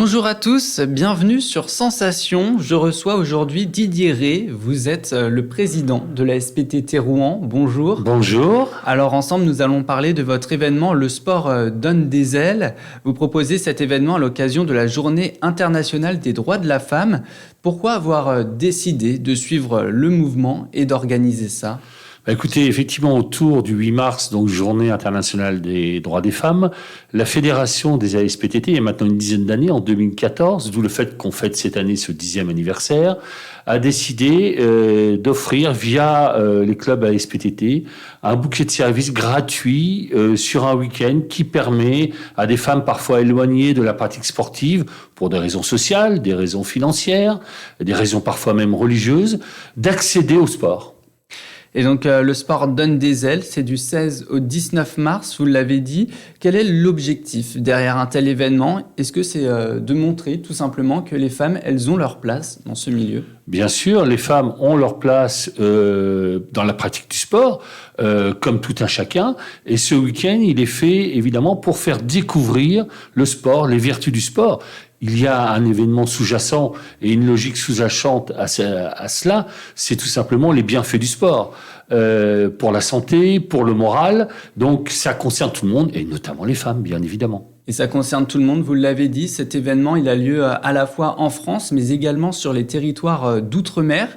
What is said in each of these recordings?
Bonjour à tous, bienvenue sur Sensation. Je reçois aujourd'hui Didier Rey. Vous êtes le président de la SPTT Rouen. Bonjour. Bonjour. Alors ensemble, nous allons parler de votre événement Le sport donne des ailes. Vous proposez cet événement à l'occasion de la Journée internationale des droits de la femme. Pourquoi avoir décidé de suivre le mouvement et d'organiser ça ? Écoutez, effectivement, autour du 8 mars, donc Journée internationale des droits des femmes, la Fédération des ASPTT, il y a maintenant une dizaine d'années, en 2014, d'où le fait qu'on fête cette année ce 10e anniversaire, a décidé d'offrir via les clubs ASPTT un bouquet de services gratuits sur un week-end qui permet à des femmes parfois éloignées de la pratique sportive pour des raisons sociales, des raisons financières, des raisons parfois même religieuses, d'accéder au sport. Et donc, le sport donne des ailes, c'est du 16 au 19 mars, vous l'avez dit. Quel est l'objectif derrière un tel événement ? Est-ce que c'est de montrer tout simplement que les femmes, elles ont leur place dans ce milieu ? Bien sûr, les femmes ont leur place dans la pratique du sport, comme tout un chacun. Et ce week-end, il est fait évidemment pour faire découvrir le sport, les vertus du sport. Il y a un événement sous-jacent et une logique sous-jacente à cela, c'est tout simplement les bienfaits du sport. Pour la santé, pour le moral, donc ça concerne tout le monde, et notamment les femmes, bien évidemment. Et ça concerne tout le monde, vous l'avez dit, cet événement, il a lieu à la fois en France, mais également sur les territoires d'outre-mer.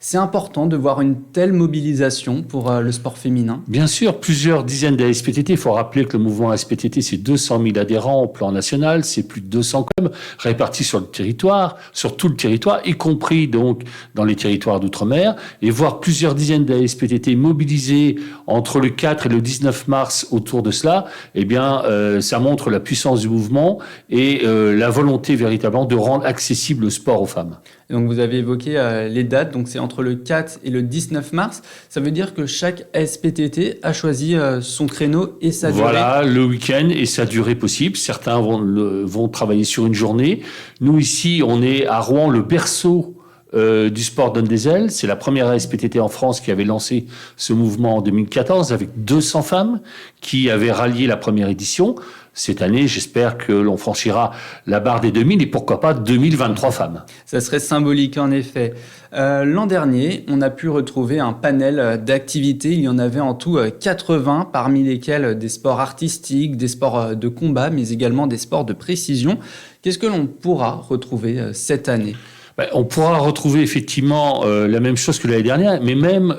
C'est important de voir une telle mobilisation pour le sport féminin. Bien sûr, plusieurs dizaines d'ASPTT. Il faut rappeler que le mouvement ASPTT, c'est 200 000 adhérents au plan national, c'est plus de 200 clubs répartis sur le territoire, sur tout le territoire, y compris donc dans les territoires d'outre-mer, et voir plusieurs dizaines d'ASPTT mobilisés entre le 4 et le 19 mars autour de cela, eh bien, ça montre la puissance du mouvement et la volonté véritablement de rendre accessible le sport aux femmes. Et donc vous avez évoqué les dates, donc c'est entre le 4 et le 19 mars. Ça veut dire que chaque SPTT a choisi son créneau et sa durée. Voilà, le week-end et sa durée possible. Certains vont travailler sur une journée. Nous, ici, on est à Rouen, le berceau du sport donne des ailes. C'est la première SPTT en France qui avait lancé ce mouvement en 2014 avec 200 femmes qui avaient rallié la première édition. Cette année, j'espère que l'on franchira la barre des 2000 et pourquoi pas 2023 femmes. Ça serait symbolique en effet. L'an dernier, on a pu retrouver un panel d'activités. Il y en avait en tout 80, parmi lesquels des sports artistiques, des sports de combat, mais également des sports de précision. Qu'est-ce que l'on pourra retrouver cette année ? On pourra retrouver effectivement la même chose que l'année dernière, mais même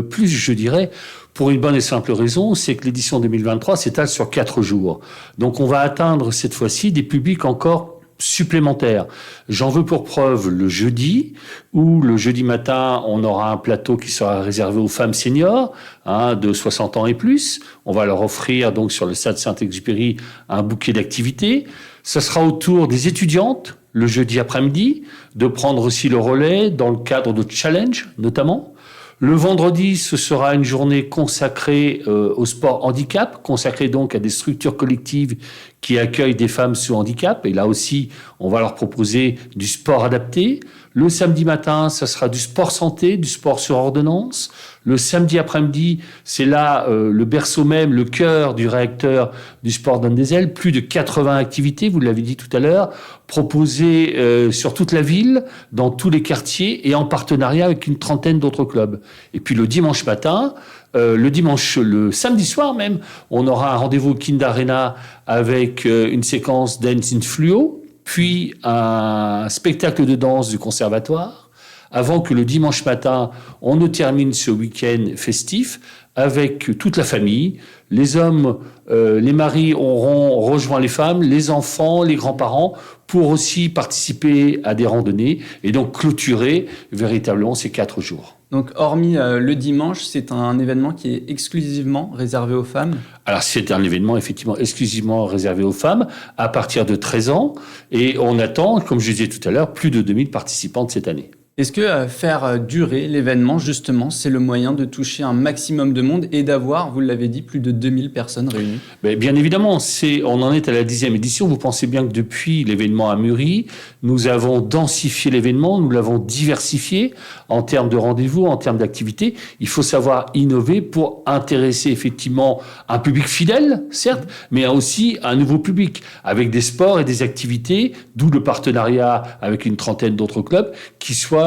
plus, je dirais, pour une bonne et simple raison, c'est que l'édition 2023 s'étale sur 4 jours. Donc on va atteindre cette fois-ci des publics encore supplémentaires. J'en veux pour preuve le jeudi, où le jeudi matin, on aura un plateau qui sera réservé aux femmes seniors, de 60 ans et plus. On va leur offrir donc sur le stade Saint-Exupéry un bouquet d'activités. Ça sera au tour des étudiantes, le jeudi après-midi, de prendre aussi le relais dans le cadre de challenge, notamment. Le vendredi, ce sera une journée consacrée au sport handicap, consacrée donc à des structures collectives qui accueillent des femmes sous handicap. Et là aussi, on va leur proposer du sport adapté. Le samedi matin, ça sera du sport santé, du sport sur ordonnance. Le samedi après-midi, c'est là le berceau même, le cœur du réacteur du sport donne des ailes. Plus de 80 activités, vous l'avez dit tout à l'heure, proposées sur toute la ville, dans tous les quartiers et en partenariat avec une trentaine d'autres clubs. Et puis le dimanche matin, le samedi soir même, on aura un rendez-vous au Kind Arena avec une séquence Dance in Fluo, puis un spectacle de danse du conservatoire, avant que le dimanche matin, on ne termine ce week-end festif avec toute la famille. Les hommes, les maris auront rejoint les femmes, les enfants, les grands-parents, pour aussi participer à des randonnées et donc clôturer véritablement ces 4 jours. Donc, hormis le dimanche, c'est un événement qui est exclusivement réservé aux femmes ? Alors, c'est un événement effectivement exclusivement réservé aux femmes à partir de 13 ans. Et on attend, comme je disais tout à l'heure, plus de 2000 participantes cette année. Est-ce que faire durer l'événement, justement, c'est le moyen de toucher un maximum de monde et d'avoir, vous l'avez dit, plus de 2000 personnes réunies? Mais bien évidemment, on en est à la 10e édition. Vous pensez bien que depuis l'événement a mûri, nous avons densifié l'événement, nous l'avons diversifié en termes de rendez-vous, en termes d'activités. Il faut savoir innover pour intéresser effectivement un public fidèle, certes, mais aussi un nouveau public avec des sports et des activités, d'où le partenariat avec une trentaine d'autres clubs qui soient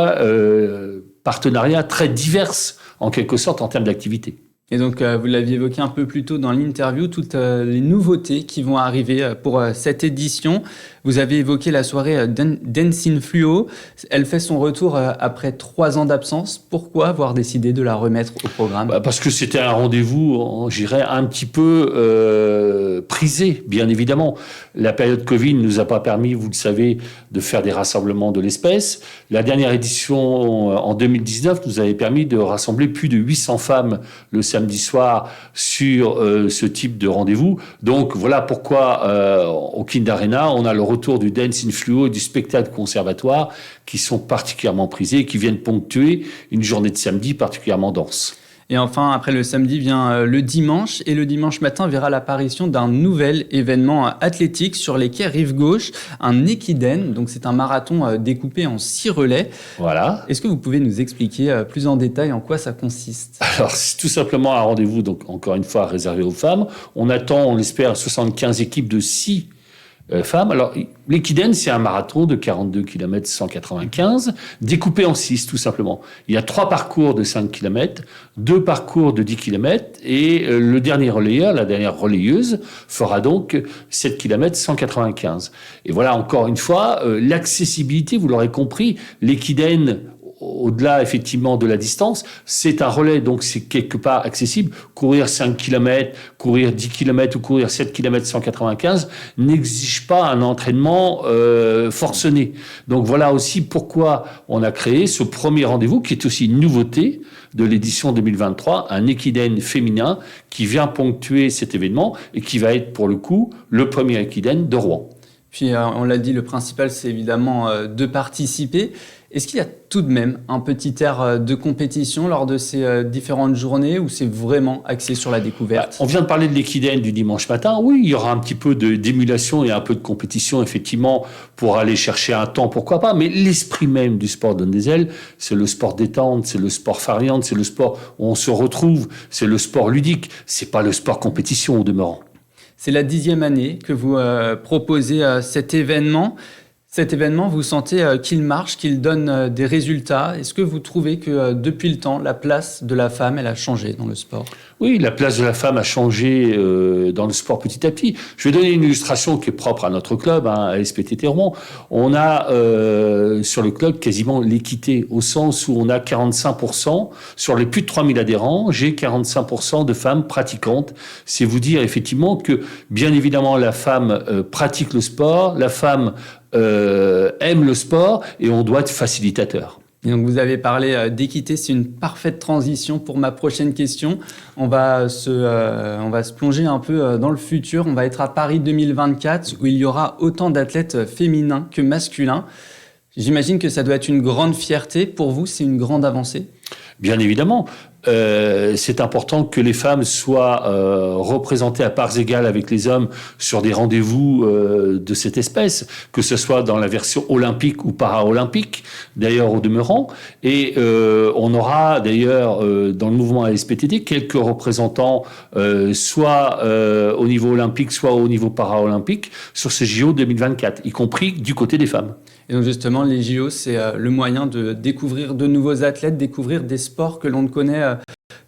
partenariats très divers en quelque sorte en termes d'activité. Et donc, vous l'aviez évoqué un peu plus tôt dans l'interview, toutes les nouveautés qui vont arriver pour cette édition. Vous avez évoqué la soirée Dancing Fluo. Elle fait son retour après 3 ans d'absence. Pourquoi avoir décidé de la remettre au programme? Parce que c'était un rendez-vous, je dirais, un petit peu prisé, bien évidemment. La période Covid ne nous a pas permis, vous le savez, de faire des rassemblements de l'espèce. La dernière édition, en 2019, nous avait permis de rassembler plus de 800 femmes le samedi soir sur ce type de rendez-vous. Donc voilà pourquoi au Kind Arena, on a le retour du Dance in Fluo et du spectacle conservatoire qui sont particulièrement prisés et qui viennent ponctuer une journée de samedi particulièrement dense. Et enfin, après le samedi vient le dimanche. Et le dimanche matin verra l'apparition d'un nouvel événement athlétique sur les quais Rive-Gauche, un Ekiden. Donc c'est un marathon découpé en 6 relais. Voilà. Est-ce que vous pouvez nous expliquer plus en détail en quoi ça consiste? Alors, c'est tout simplement un rendez-vous, donc encore une fois, réservé aux femmes. On attend, on l'espère, 75 équipes de 6 femmes. Alors, l'Ekiden, c'est un marathon de 42 km 195, découpé en 6, tout simplement. Il y a 3 parcours de 5 km, 2 parcours de 10 km, et le dernier relayeur, la dernière relayeuse, fera donc 7 km 195. Et voilà, encore une fois, l'accessibilité, vous l'aurez compris, l'Ekiden, au-delà effectivement de la distance, c'est un relais, donc c'est quelque part accessible. Courir 5 km, courir 10 km ou courir 7 km 195 n'exige pas un entraînement forcené. Donc voilà aussi pourquoi on a créé ce premier rendez-vous qui est aussi une nouveauté de l'édition 2023, un Ekiden féminin qui vient ponctuer cet événement et qui va être pour le coup le premier Ekiden de Rouen. Puis on l'a dit, le principal c'est évidemment de participer. Est-ce qu'il y a tout de même un petit air de compétition lors de ces différentes journées ou c'est vraiment axé sur la découverte? On vient de parler de l'Ekiden du dimanche matin. Oui, il y aura un petit peu d'émulation et un peu de compétition, effectivement, pour aller chercher un temps, pourquoi pas. Mais l'esprit même du sport Donne des ailes, c'est le sport détente, c'est le sport variante, c'est le sport où on se retrouve, c'est le sport ludique. C'est pas le sport compétition au demeurant. C'est la 10e année que vous proposez cet événement. Cet événement, vous sentez qu'il marche, qu'il donne des résultats. Est-ce que vous trouvez que depuis le temps, la place de la femme, elle a changé dans le sport? Oui, la place de la femme a changé dans le sport petit à petit. Je vais donner une illustration qui est propre à notre club, à SPTT Rouen. On a sur le club quasiment l'équité, au sens où on a 45%, sur les plus de 3000 adhérents, j'ai 45% de femmes pratiquantes. C'est vous dire effectivement que, bien évidemment, la femme pratique le sport, la femme aime le sport et on doit être facilitateur. Et donc vous avez parlé d'équité, c'est une parfaite transition pour ma prochaine question. On va se plonger un peu dans le futur. On va être à Paris 2024 où il y aura autant d'athlètes féminins que masculins. J'imagine que ça doit être une grande fierté. Pour vous, c'est une grande avancée? Bien évidemment. C'est important que les femmes soient représentées à parts égales avec les hommes sur des rendez-vous de cette espèce, que ce soit dans la version olympique ou para-olympique, d'ailleurs au demeurant. Et on aura d'ailleurs dans le mouvement ASPTD quelques représentants, soit au niveau olympique, soit au niveau para-olympique, sur ces JO 2024, y compris du côté des femmes. Et donc justement, les JO, c'est le moyen de découvrir de nouveaux athlètes, découvrir des sports que l'on ne connaît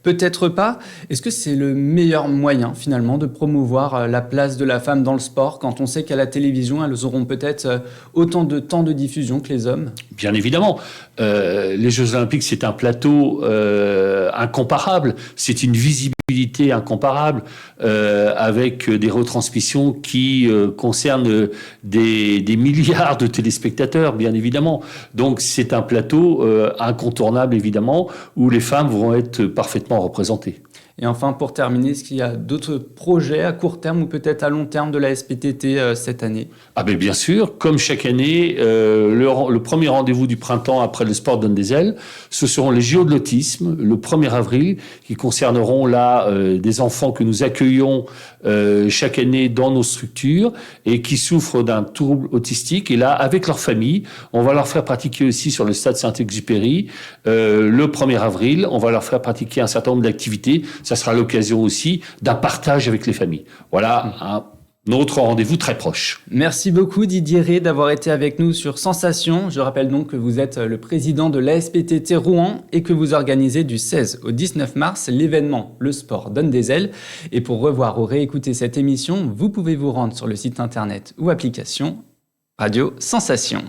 peut-être pas. Est-ce que c'est le meilleur moyen finalement de promouvoir la place de la femme dans le sport quand on sait qu'à la télévision, elles auront peut-être autant de temps de diffusion que les hommes? Bien évidemment. Les Jeux Olympiques, c'est un plateau incomparable. C'est une visibilité incomparable avec des retransmissions qui concernent des milliards de téléspectateurs, bien évidemment. Donc, c'est un plateau incontournable, évidemment, où les femmes vont être parfaitement représentées. Et enfin, pour terminer, est-ce qu'il y a d'autres projets à court terme ou peut-être à long terme de la SPTT cette année? Ah ben bien sûr, comme chaque année, le premier rendez-vous du printemps après le sport donne des ailes, ce seront les JO de l'autisme, le 1er avril, qui concerneront là des enfants que nous accueillons chaque année dans nos structures et qui souffrent d'un trouble autistique. Et là, avec leur famille, on va leur faire pratiquer aussi sur le stade Saint-Exupéry le 1er avril, on va leur faire pratiquer un certain nombre d'activités. Ça sera l'occasion aussi d'un partage avec les familles. Voilà un autre rendez-vous très proche. Merci beaucoup Didier Ré d'avoir été avec nous sur Sensation. Je rappelle donc que vous êtes le président de l'ASPTT Rouen et que vous organisez du 16 au 19 mars l'événement Le Sport donne des ailes. Et pour revoir ou réécouter cette émission, vous pouvez vous rendre sur le site internet ou application Radio Sensation.